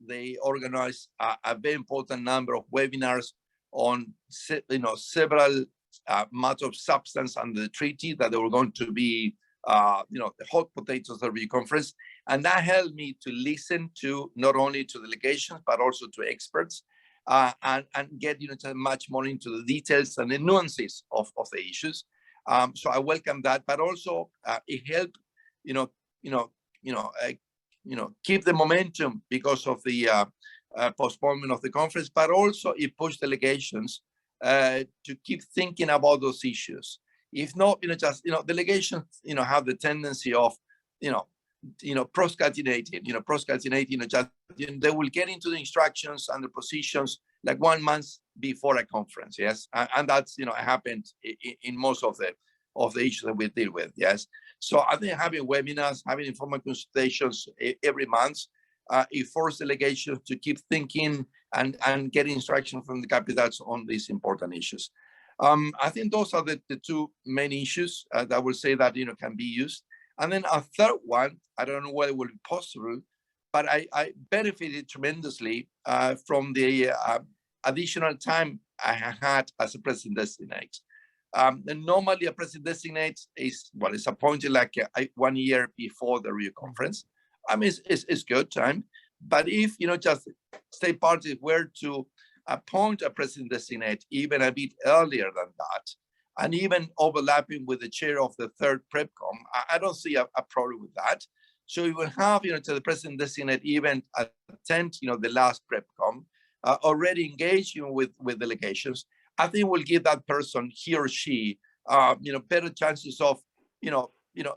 they organized a very important number of webinars on several matters of substance under the treaty that they were going to be the hot potatoes of the review conference. And that helped me to listen to not only to delegations, but also to experts, and get much more into the details and the nuances of the issues. So I welcome that, but also it helped, keep the momentum because of the postponement of the conference, but also it pushed delegations to keep thinking about those issues. If not, delegations, have the tendency of, procrastinating, they will get into the instructions and the positions like 1 month before a conference, yes, and that's happened in most of the issues that we deal with, yes. So I think having webinars, having informal consultations every month, it forced delegations to keep thinking and get instruction from the capitals on these important issues. I think those are the 2 main issues that I will say that can be used. And then a third one, I don't know whether it will be possible, but I benefited tremendously from the additional time I had as a president designate. And normally a president designate is appointed 1 year before the review conference. I mean, it's good time, but if just state parties were to appoint a president designate even a bit earlier than that, and even overlapping with the chair of the 3rd PrepCom, I don't see a problem with that. So we will have, to the president designate even attend, the last PrepCom, already engaging with delegations. I think will give that person, he or she, better chances of,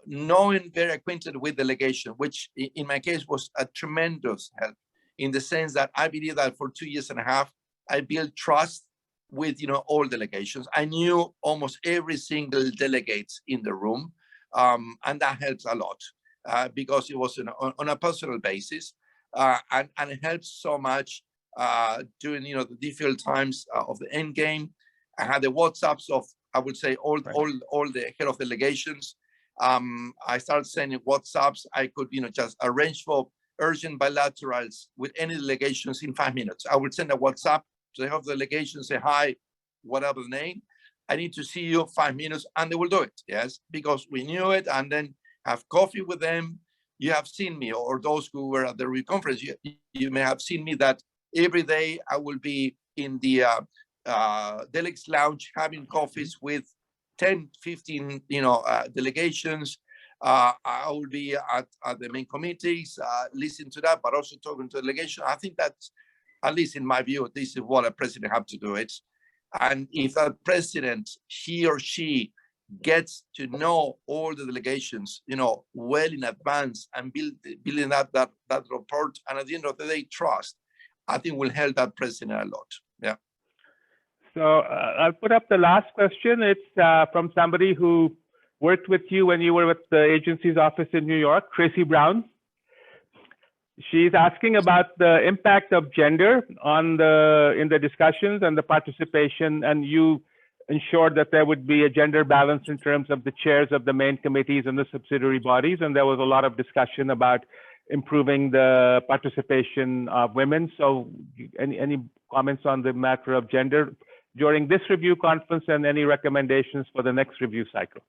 knowing, very acquainted with delegation, which in my case was a tremendous help, in the sense that I believe that for 2.5 years, I built trust with, all delegations. I knew almost every single delegate in the room, and that helps a lot because it was on a personal basis, and it helps so much during, the difficult times of the end game. I had the WhatsApps of, I would say, all the head of delegations. I started sending WhatsApps. I could, just arrange for urgent bilaterals with any delegations in 5 minutes. I would send a WhatsApp to the head of the delegation, say, hi, whatever the name, I need to see you 5 minutes, and they will do it, yes, because we knew it, and then have coffee with them. You have seen me, or those who were at the review conference, you may have seen me that every day I will be in the delegates lounge having coffees with 10, 15, delegations. I will be at the main committees, listening to that, but also talking to delegation. I think that's, at least in my view, this is what a president have to do it. And if a president, he or she, gets to know all the delegations, well in advance, and building up that rapport, and at the end of the day, trust, I think will help that president a lot. Yeah. So I'll put up the last question. It's from somebody who worked with you when you were with the agency's office in New York, Tracy Brown. She's asking about the impact of gender in the discussions and the participation, and you ensured that there would be a gender balance in terms of the chairs of the main committees and the subsidiary bodies, and there was a lot of discussion about improving the participation of women. So any comments on the matter of gender during this review conference, and any recommendations for the next review cycle?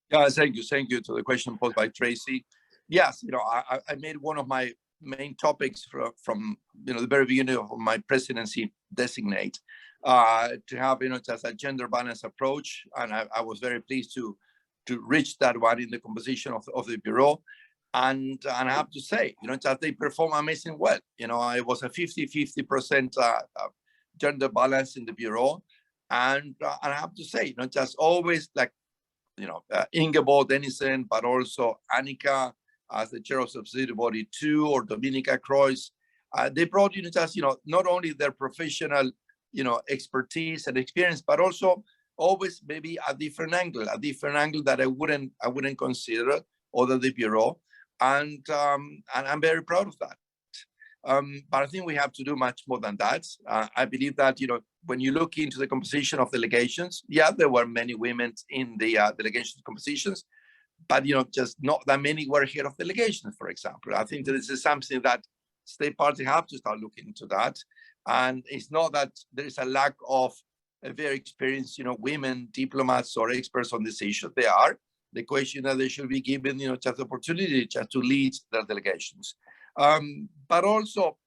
Yeah, thank you to the question posed by Tracy. Yes, I made one of my main topics from the very beginning of my presidency designate to have just a gender balance approach, and I was very pleased to reach that one in the composition of the bureau. And I have to say, that they perform amazing well. It was a 50-50% gender balance in the bureau, and I have to say, just always like Ingeborg Denison, but also Annika as the chair of subsidiary body 2, or Dominika Kreuz. They brought just not only their professional expertise and experience, but also always maybe a different angle that I wouldn't consider other the bureau, and I'm very proud of that. But I think we have to do much more than that. I believe that when you look into the composition of delegations, yeah, there were many women in the delegation compositions, but just not that many were head of delegations, for example. I think that this is something that state parties have to start looking into that. And it's not that there is a lack of very experienced, women diplomats or experts on this issue. They are. The question that they should be given, just the opportunity just to lead their delegations. But also,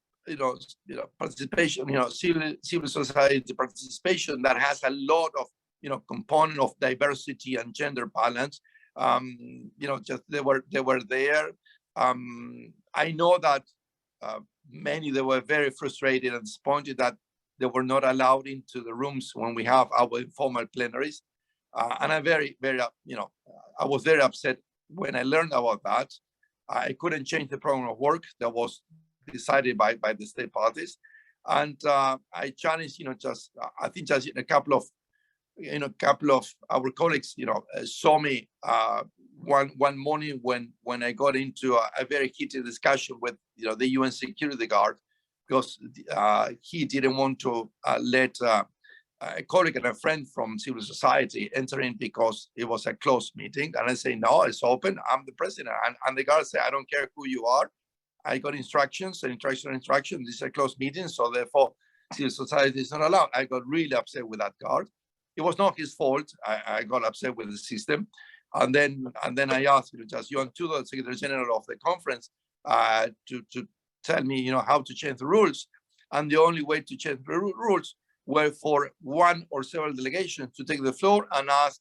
participation, civil society participation that has a lot of, component of diversity and gender balance. Just they were there. I know that many, they were very frustrated and disappointed that they were not allowed into the rooms when we have our informal plenaries. And I'm very, very, I was very upset when I learned about that. I couldn't change the program of work that was decided by the state parties. And I challenged, I think just a couple of our colleagues, saw me one morning when I got into a very heated discussion with, the UN security guard, because he didn't want to let a colleague and a friend from civil society enter in because it was a closed meeting. And I say, no, it's open. I'm the president. And the guard said, I don't care who you are. I got instructions. This is a closed meeting. So therefore, civil society is not allowed. I got really upset with that guard. It was not his fault. I got upset with the system. And then I asked just Johan Tudor, Secretary General of the conference, to tell me, how to change the rules. And the only way to change the rules were for one or several delegations to take the floor and ask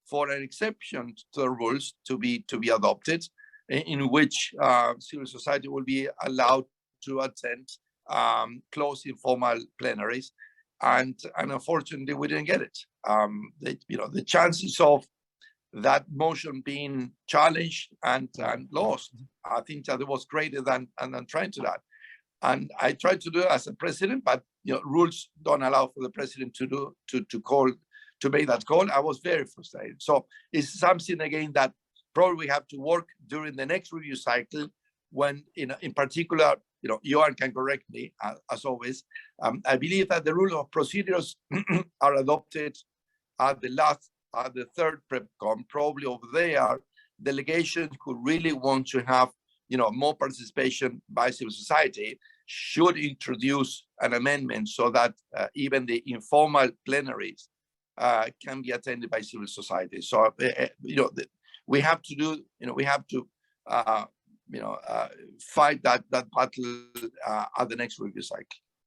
for an exception to the rules to be adopted, in which civil society will be allowed to attend closed informal plenaries. And unfortunately, we didn't get it. The chances of that motion being challenged and lost, I think that it was greater than trying to that. And I tried to do it as a president, but rules don't allow for the president to make that call. I was very frustrated. So it's something again that probably we have to work during the next review cycle, when in particular, Johan can correct me as always. I believe that the rules of procedures are adopted at the third PrepCom. Probably over there, delegations who really want to have more participation by civil society should introduce an amendment so that even the informal plenaries can be attended by civil society. So we have to do, we have to fight that battle at the next review cycle.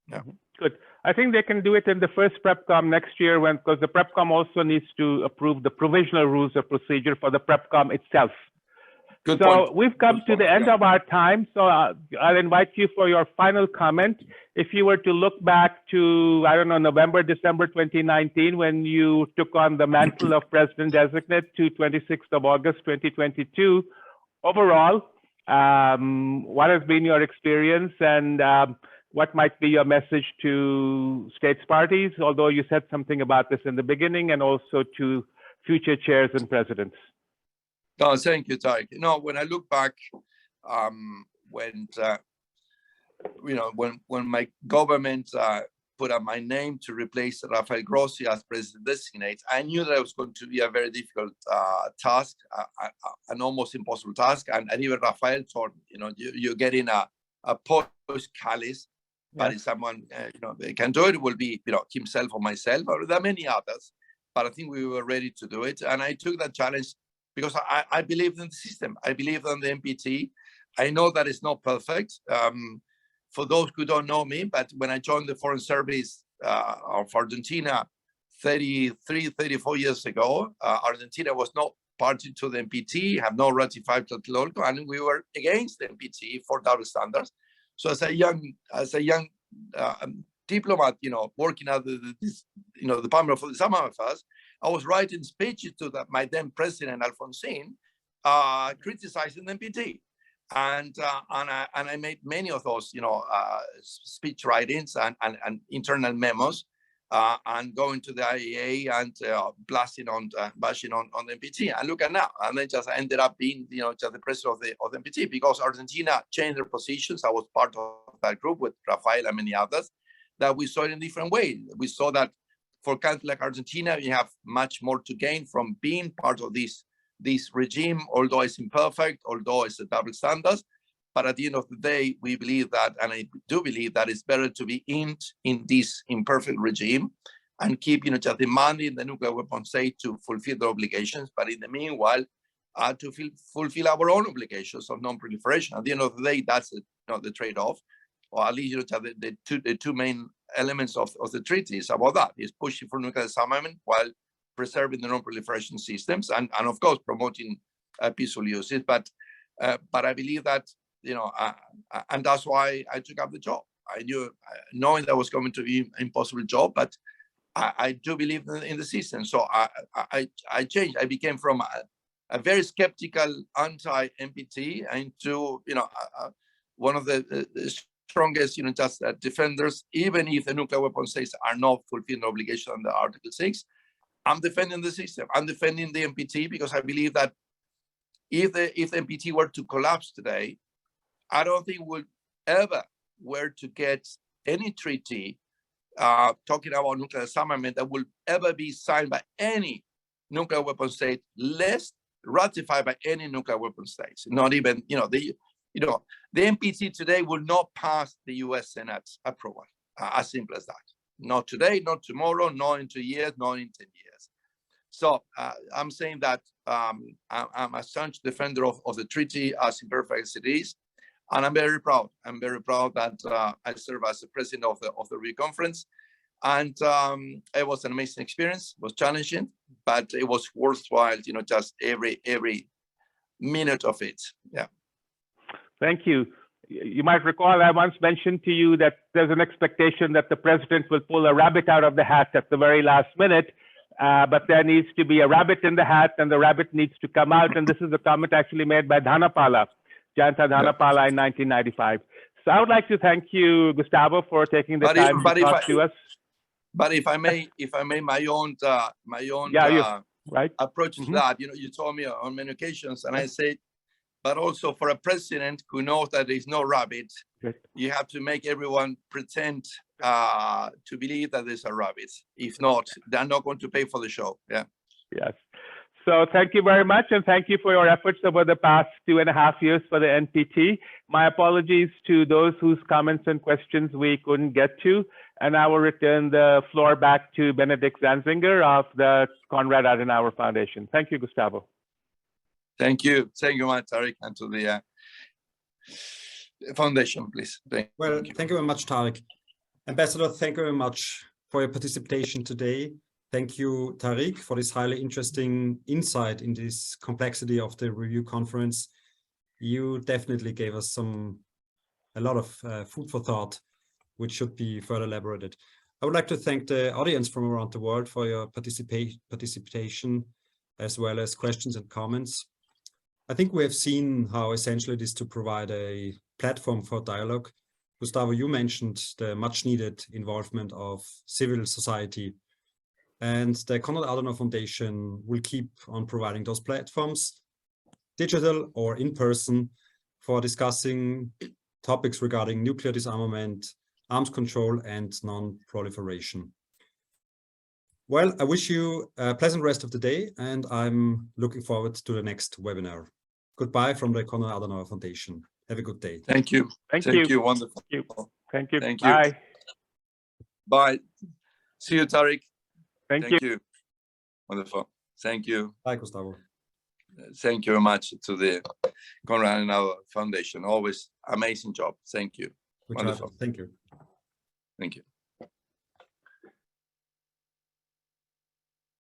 Yeah. Good. I think they can do it in the first PrepCom next year, because the PrepCom also needs to approve the provisional rules of procedure for the PrepCom itself. Good so point. We've come to the end of our time. So I'll invite you for your final comment. If you were to look back to, I don't know, November, December 2019, when you took on the mantle of President-designate, to 26th of August 2022, overall, what has been your experience, and what might be your message to states parties, although you said something about this in the beginning, and also to future chairs and presidents? No, thank you, Tariq. When I look back, when my government put up my name to replace Rafael Grossi as president-designate, I knew that it was going to be a very difficult task, an almost impossible task. And even Rafael told me, you're getting a post-Callis, but if someone can do it, it will be himself or myself, or there are many others. But I think we were ready to do it, and I took that challenge because I believe in the system. I believe in the NPT. I know that it's not perfect. For those who don't know me, but when I joined the Foreign Service of Argentina 34 years ago, Argentina was not party to the NPT, have not ratified the Tlatelolco, and we were against the NPT for double standards. So as a young diplomat, working at the Department for Disarmament Affairs, I was writing speeches to my then president Alfonsín, criticizing the NPT, and I made many of those, speech writings and internal memos, and going to the IAEA and bashing on the NPT. And look at now, and then just ended up being, just the president of the NPT, because Argentina changed their positions. I was part of that group with Rafael and many others, that we saw it in a different way. We saw that for countries like Argentina, you have much more to gain from being part of this regime, although it's imperfect, although it's a double standard. But at the end of the day, we believe that, and I do believe that it's better to be in this imperfect regime and keep, just demanding the nuclear weapon state to fulfill their obligations. But in the meanwhile, to fulfill our own obligations of non-proliferation. At the end of the day, that's the trade-off, or at least the two main elements of the treaty is about that: is pushing for nuclear disarmament while preserving the non-proliferation systems, and of course promoting peaceful uses. But I believe that, and that's why I took up the job. I knew, knowing that was going to be an impossible job, but I do believe in the system. So I changed. I became from a very skeptical anti-NPT into, one of the strongest, defenders, even if the nuclear weapon states are not fulfilling the obligation under Article 6. I'm defending the system. I'm defending the NPT, because I believe that if the NPT were to collapse today, I don't think we'll ever were to get any treaty talking about nuclear disarmament that will ever be signed by any nuclear weapon state, less ratified by any nuclear weapon states. Not even, the NPT today will not pass the US Senate approval. As simple as that. Not today, not tomorrow, not in 2 years, not in 10 years. So I'm saying that I'm a staunch defender of the treaty, as imperfect as it is. And I'm very proud. I'm very proud that I serve as the president of the Review Conference. And it was an amazing experience. It was challenging, but it was worthwhile, just every minute of it. Yeah. Thank you. You might recall I once mentioned to you that there's an expectation that the president will pull a rabbit out of the hat at the very last minute, but there needs to be a rabbit in the hat, and the rabbit needs to come out. And this is a comment actually made by Dhanapala, Jayanta Dhanapala, in 1995. So I would like to thank you, Gustavo, for taking the time to talk to us. But if I may, my own right. approach to that, you told me on many occasions, and I said, but also for a president who knows that there is no rabbit, you have to make everyone pretend to believe that there's a rabbit. If not, they're not going to pay for the show. Yeah. Yes. So thank you very much, and thank you for your efforts over the past 2.5 years for the NPT. My apologies to those whose comments and questions we couldn't get to, and I will return the floor back to Benedikt Zanzinger of the Konrad-Adenauer-Foundation. Thank you, Gustavo. Thank you. Thank you, Tariq, and to the foundation, please. Thank you very much, Tariq. Ambassador, thank you very much for your participation today. Thank you, Tariq, for this highly interesting insight in this complexity of the review conference. You definitely gave us a lot of food for thought, which should be further elaborated. I would like to thank the audience from around the world for your participation, as well as questions and comments. I think we have seen how essential it is to provide a platform for dialogue. Gustavo, you mentioned the much needed involvement of civil society, and the Konrad-Adenauer-Foundation will keep on providing those platforms, digital or in person, for discussing topics regarding nuclear disarmament, arms control, and non-proliferation. Well, I wish you a pleasant rest of the day, and I'm looking forward to the next webinar. Goodbye from the Konrad-Adenauer-Foundation. Have a good day. Thank you. Thank you. Wonderful. Thank you. Thank you. Bye. Bye. See you, Tariq. Thank you. Wonderful. Thank you. Bye, Gustavo. Thank you very much to the Konrad-Adenauer-Foundation. Always amazing job. Thank you. Good Wonderful. job. Thank you. Thank you.